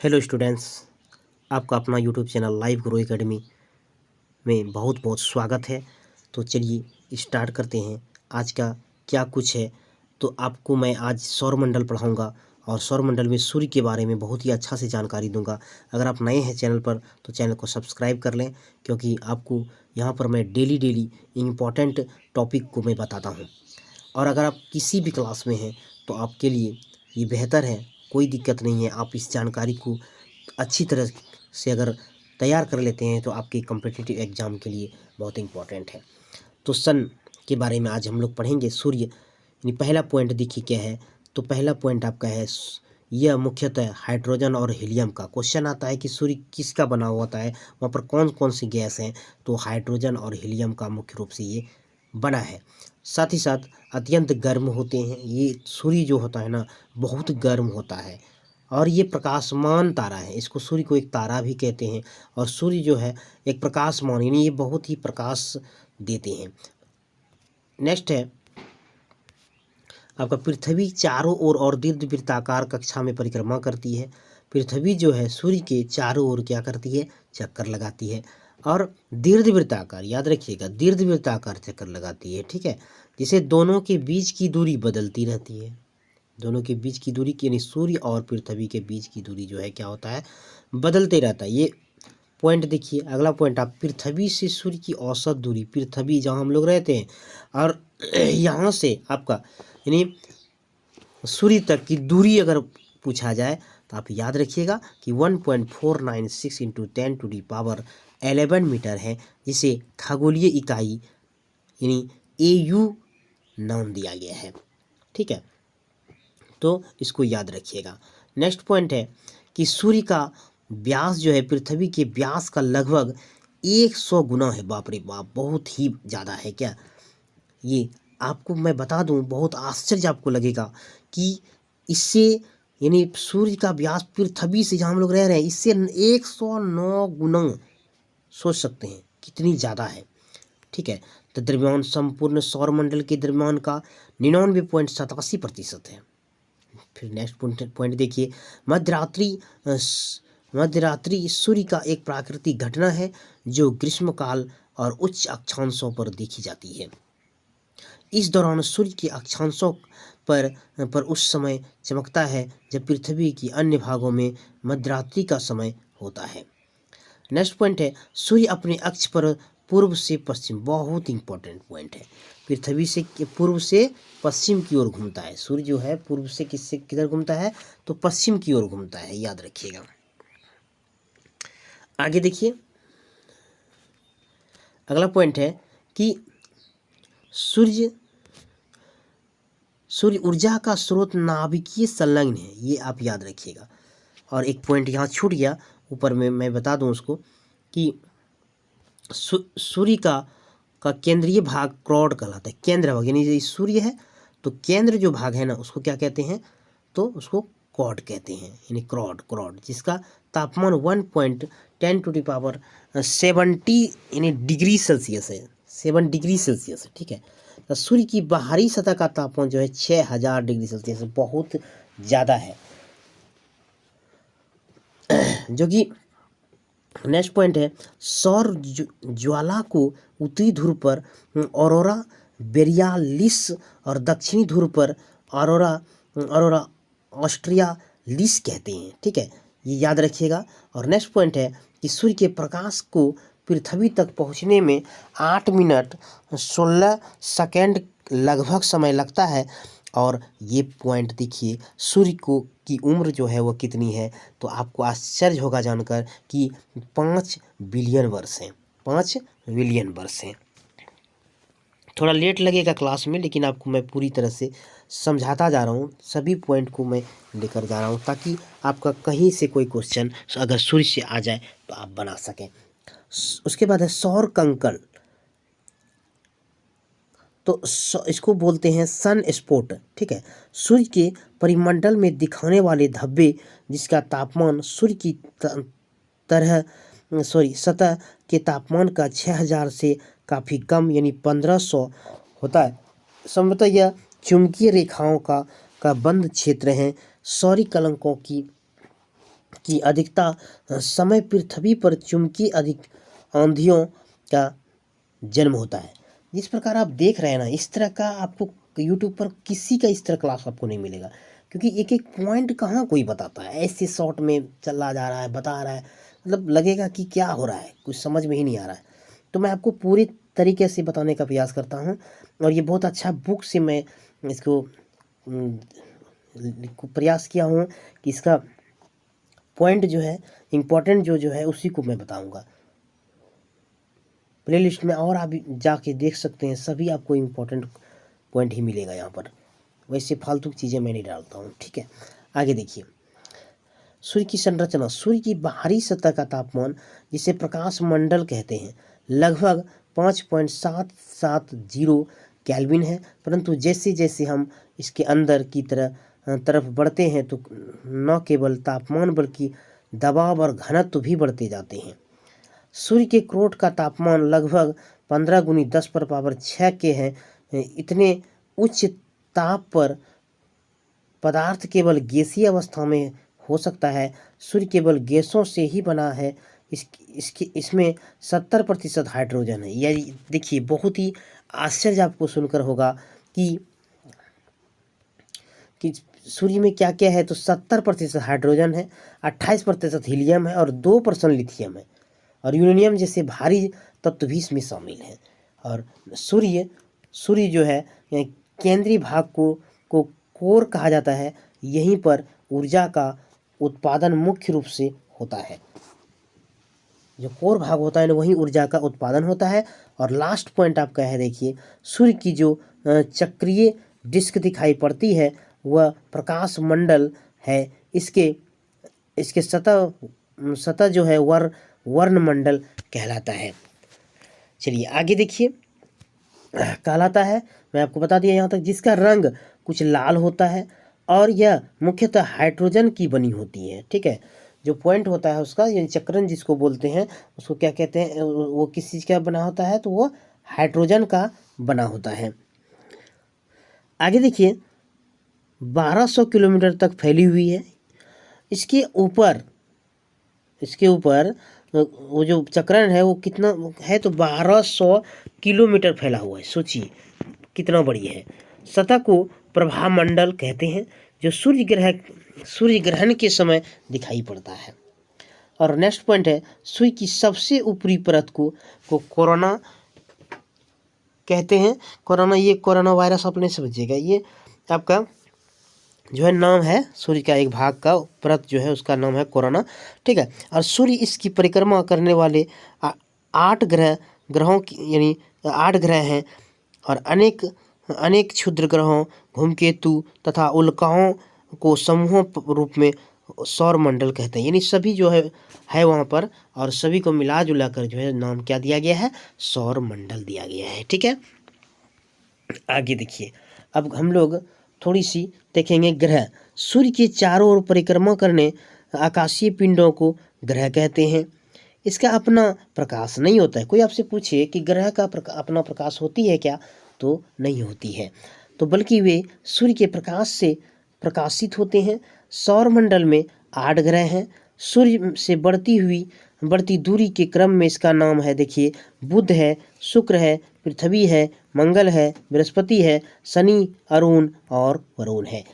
Hello students, आपका अपना YouTube channel live grow academy में बहुत बहुत स्वागत है। तो चलिए स्टार्ट करते हैं। आज का क्या कुछ है, तो आपको मैं आज सौरमंडल पढ़ाऊंगा और सौरमंडल में सूर्य के बारे में बहुत ही अच्छा से जानकारी दूंगा। अगर आप नए हैं चैनल पर तो चैनल को सब्सक्राइब कर लें, क्योंकि आपको यहाँ पर मैं डेली इम्पॉर्टेंट टॉपिक को मैं बताता हूँ। और अगर आप किसी भी क्लास में हैं तो आपके लिए ये बेहतर है, कोई दिक्कत नहीं है। आप इस जानकारी को अच्छी तरह से अगर तैयार कर लेते हैं तो आपके कॉम्पिटिटिव एग्ज़ाम के लिए बहुत इम्पोर्टेंट है। तो सन के बारे में आज हम लोग पढ़ेंगे। सूर्य यानी पहला पॉइंट देखिए क्या है। तो पहला पॉइंट आपका है, यह मुख्यतः हाइड्रोजन और हीलियम का। क्वेश्चन आता है कि सूर्य किसका बना हुआ होता है, वहाँ पर कौन कौन सी गैस हैं। तो हाइड्रोजन और हीलियम का मुख्य रूप से ये बना है। साथ ही साथ अत्यंत गर्म होते हैं। ये सूर्य जो होता है ना, बहुत गर्म होता है और ये प्रकाशमान तारा है। इसको सूर्य को एक तारा भी कहते हैं। और सूर्य जो है एक प्रकाशमान, यानी ये बहुत ही प्रकाश देते हैं। नेक्स्ट है आपका, पृथ्वी चारों ओर और दीर्घवृत्ताकार कक्षा में परिक्रमा करती है। पृथ्वी जो है सूर्य के चारों ओर क्या करती है, चक्कर लगाती है। और दीर्घवृत्ताकार, याद रखिएगा, दीर्घवृत्ताकार चक्कर लगाती है, ठीक है। जिसे दोनों के बीच की दूरी बदलती रहती है। दोनों के बीच की दूरी यानी सूर्य और पृथ्वी के बीच की दूरी जो है क्या होता है, बदलते रहता है। ये पॉइंट देखिए। अगला पॉइंट, आप पृथ्वी से सूर्य की औसत दूरी, पृथ्वी जहाँ हम लोग रहते हैं और यहाँ से आपका यानी सूर्य तक की दूरी अगर पूछा जाए तो आप याद रखिएगा कि 1.496 इंटू 10⁻11 मीटर है, जिसे खगोलीय इकाई यानी AU नाम दिया गया है, ठीक है। तो इसको याद रखिएगा। नेक्स्ट पॉइंट है कि सूर्य का व्यास जो है पृथ्वी के व्यास का लगभग 100 गुना है। बाप रे बाप, बहुत ही ज़्यादा है क्या ये। आपको मैं बता दूं, बहुत आश्चर्य आपको लगेगा कि इससे यानी सूर्य का व्यास पृथ्वी से जहाँ हम लोग रह रहे हैं इससे 109 गुना, सोच सकते हैं कितनी ज़्यादा है, ठीक है। तो द्रव्यमान संपूर्ण सौरमंडल के द्रव्यमान का 99.87% है। फिर नेक्स्ट पॉइंट देखिए, मध्यरात्रि सूर्य का एक प्राकृतिक घटना है जो ग्रीष्मकाल और उच्च अक्षांशों पर देखी जाती है। इस दौरान सूर्य के अक्षांशों पर उस समय चमकता है जब पृथ्वी की अन्य भागों में मध्यरात्रि का समय होता है। नेक्स्ट पॉइंट है, सूर्य अपने अक्ष पर पूर्व से पश्चिम, बहुत इंपॉर्टेंट पॉइंट है। पृथ्वी से पूर्व से पश्चिम की ओर घूमता है। सूर्य जो है पूर्व से किधर घूमता है, तो पश्चिम की ओर घूमता है, याद रखिएगा। आगे देखिए, अगला पॉइंट है कि सूर्य ऊर्जा का स्रोत नाभिकीय संलग्न है, ये आप याद रखिएगा। और एक पॉइंट यहाँ छूट गया, ऊपर में मैं बता दूं उसको कि सूर्य का केंद्रीय भाग क्रोड कहलाता है। केंद्र भाग यानी सूर्य है तो केंद्र जो भाग है ना उसको क्या कहते हैं, तो उसको क्रोड कहते हैं, यानी क्रोड, जिसका तापमान 1.10⁻70 यानी डिग्री सेल्सियस है, 7 डिग्री सेल्सियस है, ठीक है। तो सूर्य की बाहरी सतह का तापमान जो है 6000 डिग्री सेल्सियस, बहुत ज़्यादा है। जो कि नेक्स्ट पॉइंट है, सौर ज्वाला को उत्तरी ध्रुव पर ऑरोरा बोरियालिस और दक्षिणी ध्रुव पर ऑरोरा ऑस्ट्रियालिस कहते हैं, ठीक है, ये याद रखिएगा। और नेक्स्ट पॉइंट है कि सूर्य के प्रकाश को पृथ्वी तक पहुंचने में 8 मिनट 16 सेकेंड लगभग समय लगता है। और ये पॉइंट देखिए, सूर्य की उम्र जो है वो कितनी है, तो आपको आश्चर्य होगा जानकर कि 5 बिलियन वर्ष हैं, 5 बिलियन वर्ष हैं। थोड़ा लेट लगेगा क्लास में, लेकिन आपको मैं पूरी तरह से समझाता जा रहा हूँ, सभी पॉइंट को मैं लेकर जा रहा हूँ ताकि आपका कहीं से कोई क्वेश्चन अगर सूर्य से आ जाए तो आप बना सकें। उसके बाद है सौर कंकड़, तो इसको बोलते हैं सन स्पॉट, ठीक है। सूर्य के परिमंडल में दिखाने वाले धब्बे जिसका तापमान सूर्य की सतह के तापमान का 6000 से काफ़ी कम यानी 1500 होता है। संभवतः यह चुंबकीय रेखाओं का बंद क्षेत्र है। सौर कलंकों की की अधिकता समय पृथ्वी पर चुंबकीय अधिक आंधियों का जन्म होता है। जिस प्रकार आप देख रहे हैं ना, इस तरह का आपको यूट्यूब पर किसी का इस तरह क्लास आपको नहीं मिलेगा, क्योंकि एक एक पॉइंट कहाँ कोई बताता है, ऐसे शॉर्ट में चला जा रहा है, बता रहा है, मतलब लगेगा कि क्या हो रहा है, कुछ समझ में ही नहीं आ रहा है। तो मैं आपको पूरी तरीके से बताने का प्रयास करता हूँ, और ये बहुत अच्छा बुक से मैं इसको प्रयास किया हूँ कि इसका पॉइंट जो है इम्पोर्टेंट जो है उसी को मैं बताऊँगा। प्लेलिस्ट में और आप जाके देख सकते हैं, सभी आपको इम्पोर्टेंट पॉइंट ही मिलेगा यहाँ पर, वैसे फालतू चीज़ें मैं नहीं डालता हूँ, ठीक है। आगे देखिए, सूर्य की संरचना। सूर्य की बाहरी सतह का तापमान, जिसे प्रकाश मंडल कहते हैं, लगभग 5.770 केल्विन है, परंतु जैसे जैसे हम इसके अंदर की तरफ बढ़ते हैं तो न केवल तापमान बल्कि दबाव और घनत्व भी बढ़ते जाते हैं। सूर्य के क्रोट का तापमान लगभग 15 गुनी 10⁻6 के है। इतने उच्च ताप पर पदार्थ केवल गैसीय अवस्था में हो सकता है। सूर्य केवल गैसों से ही बना है। इसमें 70% हाइड्रोजन है। यह देखिए, बहुत ही आश्चर्य आपको सुनकर होगा कि सूर्य में क्या क्या है, तो 70% हाइड्रोजन है, 28% हीलियम है और 2% लिथियम है, और यूरेनियम जैसे भारी तत्व भी इसमें शामिल है। और सूर्य जो है केंद्रीय भाग को कोर कहा जाता है। यहीं पर ऊर्जा का उत्पादन मुख्य रूप से होता है। जो कोर भाग होता है ना, वहीं ऊर्जा का उत्पादन होता है। और लास्ट पॉइंट आपका है, देखिए, सूर्य की जो चक्रीय डिस्क दिखाई पड़ती है वह प्रकाश मंडल है। इसके सतह जो है वर्णमंडल कहलाता है। चलिए आगे देखिए, कहलाता है, मैं आपको बता दिया यहाँ तक, जिसका रंग कुछ लाल होता है और यह मुख्यतः हाइड्रोजन की बनी होती है, ठीक है। जो पॉइंट होता है उसका, यानी चक्रण जिसको बोलते हैं, उसको क्या कहते हैं, वो किस चीज़ का बना होता है, तो वो हाइड्रोजन का बना होता है। आगे देखिए, 1200 किलोमीटर तक फैली हुई है। इसके ऊपर वो जो चक्रण है वो कितना है, तो 1200 किलोमीटर फैला हुआ है। सोचिए कितना बड़ी है। सतह को प्रभामंडल कहते हैं, जो सूर्य ग्रहण के समय दिखाई पड़ता है। और नेक्स्ट पॉइंट है, सूर्य की सबसे ऊपरी परत को कोरोना कहते हैं। ये कोरोना वायरस अपने समझिएगा, ये आपका जो है नाम है सूर्य का एक भाग का परत जो है उसका नाम है कोरोना, ठीक है। और सूर्य इसकी परिक्रमा करने वाले 8 ग्रहों की, यानी 8 ग्रह हैं, और अनेक क्षुद्र ग्रहों, धूमकेतु तथा उल्काओं को समूह रूप में सौर मंडल कहते हैं। यानी सभी जो है वहाँ पर, और सभी को मिला जुला कर जो है नाम क्या दिया गया है, सौर मंडल दिया गया है, ठीक है। आगे देखिए, अब हम लोग थोड़ी सी देखेंगे ग्रह। सूर्य के चारों ओर परिक्रमा करने आकाशीय पिंडों को ग्रह कहते हैं। इसका अपना प्रकाश नहीं होता है। कोई आपसे पूछे कि ग्रह का अपना प्रकाश होती है क्या, तो नहीं होती है, तो बल्कि वे सूर्य के प्रकाश से प्रकाशित होते हैं। सौरमंडल में 8 ग्रह हैं। सूर्य से बढ़ती दूरी के क्रम में इसका नाम है, देखिए, बुध है, शुक्र है, पृथ्वी है, मंगल है, बृहस्पति है, शनि, अरुण और वरुण है।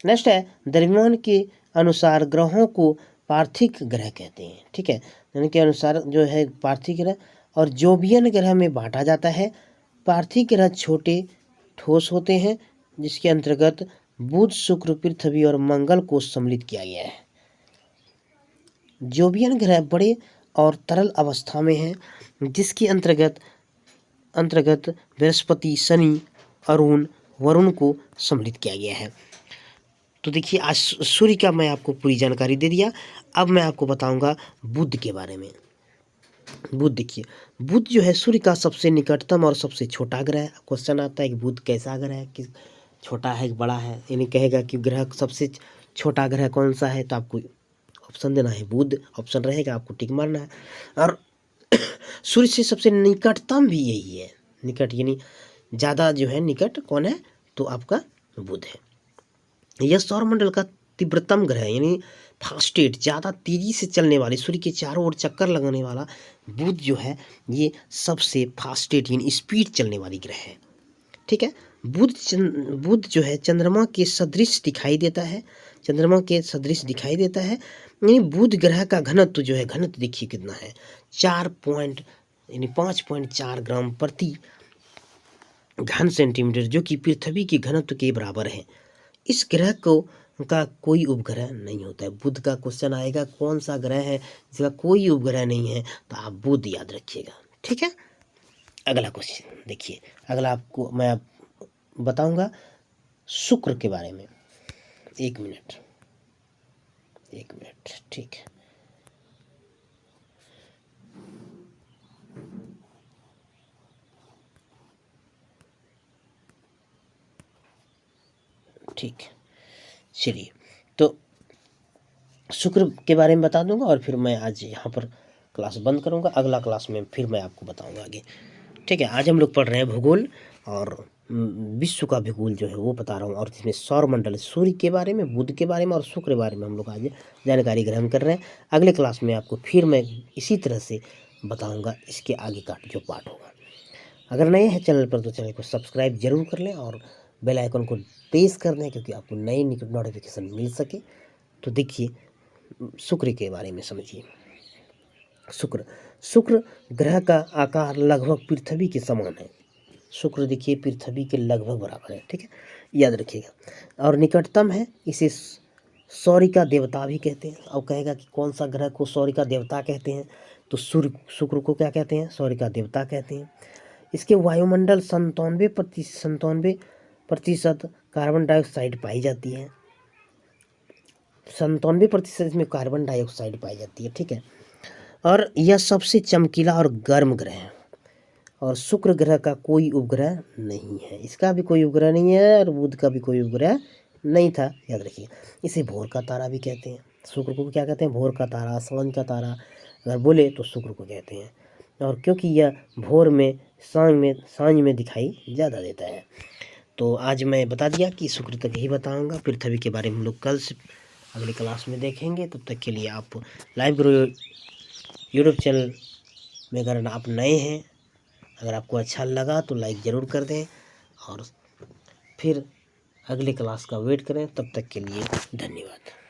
नेक्स्ट है, द्रव्यमान के अनुसार ग्रहों को पार्थिव ग्रह कहते हैं, ठीक है। यानी के अनुसार जो है पार्थिव ग्रह और जोवियन ग्रह में बांटा जाता है। पार्थिव ग्रह छोटे ठोस होते हैं, जिसके अंतर्गत बुध, शुक्र, पृथ्वी और मंगल को सम्मिलित किया गया है। जोवियन ग्रह बड़े और तरल अवस्था में है, जिसके अंतर्गत बृहस्पति, शनि, अरुण, वरुण को सम्मिलित किया गया है। तो देखिए, आज सूर्य का मैं आपको पूरी जानकारी दे दिया। अब मैं आपको बताऊंगा बुध के बारे में। बुध देखिए, बुध जो है सूर्य का सबसे निकटतम और सबसे छोटा ग्रह है। क्वेश्चन आता है कि बुध कैसा ग्रह है, कि छोटा है कि बड़ा है, यानी कहेगा कि ग्रह सबसे छोटा ग्रह कौन सा है, तो आपको ऑप्शन देना है, बुध ऑप्शन रहेगा, आपको टिक मारना है। और सूर्य से सबसे निकटतम भी यही है, निकट यानी ज़्यादा जो है निकट कौन है, तो आपका बुध है। यह सौरमंडल का तीव्रतम ग्रह यानी फास्टेट ज़्यादा तेज़ी से चलने वाले, सूर्य के चारों ओर चक्कर लगाने वाला बुध जो है ये सबसे फास्टेट यानी स्पीड चलने वाली ग्रह है। ठीक है, बुध जो है चंद्रमा के सदृश दिखाई देता है, चंद्रमा के सदृश दिखाई देता है। यानी बुध ग्रह का घनत्व जो है, घनत्व देखिए कितना है, 5.4 ग्राम प्रति घन सेंटीमीटर, जो कि पृथ्वी के घनत्व के बराबर है। इस ग्रह को का कोई उपग्रह नहीं होता है। बुध का क्वेश्चन आएगा कौन सा ग्रह है जिसका कोई उपग्रह नहीं है, तो आप बुध याद रखिएगा। ठीक है, अगला क्वेश्चन देखिए, अगला आपको मैं बताऊंगा शुक्र के बारे में। एक मिनट, ठीक है। ठीक है, चलिए, तो शुक्र के बारे में बता दूंगा और फिर मैं आज यहाँ पर क्लास बंद करूँगा। अगला क्लास में फिर मैं आपको बताऊँगा आगे। ठीक है, आज हम लोग पढ़ रहे हैं भूगोल और विश्व का भूगोल जो है वो बता रहा हूँ, और इसमें सौर मंडल, सूर्य के बारे में, बुध के बारे में और शुक्र के बारे में हम लोग आज जानकारी ग्रहण कर रहे हैं। अगले क्लास में आपको फिर मैं इसी तरह से बताऊँगा इसके आगे का जो पार्ट होगा। अगर नए हैं चैनल पर तो चैनल को सब्सक्राइब जरूर कर लें और बेल आइकन को प्रेस कर दें, क्योंकि आपको नई नोटिफिकेशन मिल सके। तो देखिए शुक्र के बारे में समझिए। शुक्र ग्रह का आकार लगभग पृथ्वी के समान है। शुक्र देखिए पृथ्वी के लगभग बराबर है। ठीक है, याद रखिएगा। और निकटतम है, इसे सौर्य का देवता भी कहते हैं। अब कहेगा कि कौन सा ग्रह को सौर्य का देवता कहते हैं, तो शुक्र को क्या कहते हैं, सौर्य का देवता कहते हैं। इसके वायुमंडल 97% कार्बन डाइऑक्साइड पाई जाती है। 97% इसमें कार्बन डाइऑक्साइड पाई जाती है। ठीक है, और यह सबसे चमकीला और गर्म ग्रह है। और शुक्र ग्रह का कोई उपग्रह नहीं है, इसका भी कोई उपग्रह नहीं है और बुध का भी कोई उपग्रह नहीं था, याद रखिए। इसे भोर का तारा भी कहते हैं। शुक्र को क्या कहते हैं, भोर का तारा, सांझ का तारा अगर बोले तो शुक्र को कहते हैं। और क्योंकि यह भोर में, सांझ में दिखाई ज़्यादा देता है। तो आज मैं बता दिया कि शुक्र तक ही बताऊंगा, पृथ्वी के बारे में हम लोग कल से अगली क्लास में देखेंगे। तब तक के लिए आप लाइव गुरु यूट्यूब चैनल में अगर आप नए हैं, अगर आपको अच्छा लगा तो लाइक ज़रूर कर दें और फिर अगले क्लास का वेट करें। तब तक के लिए धन्यवाद।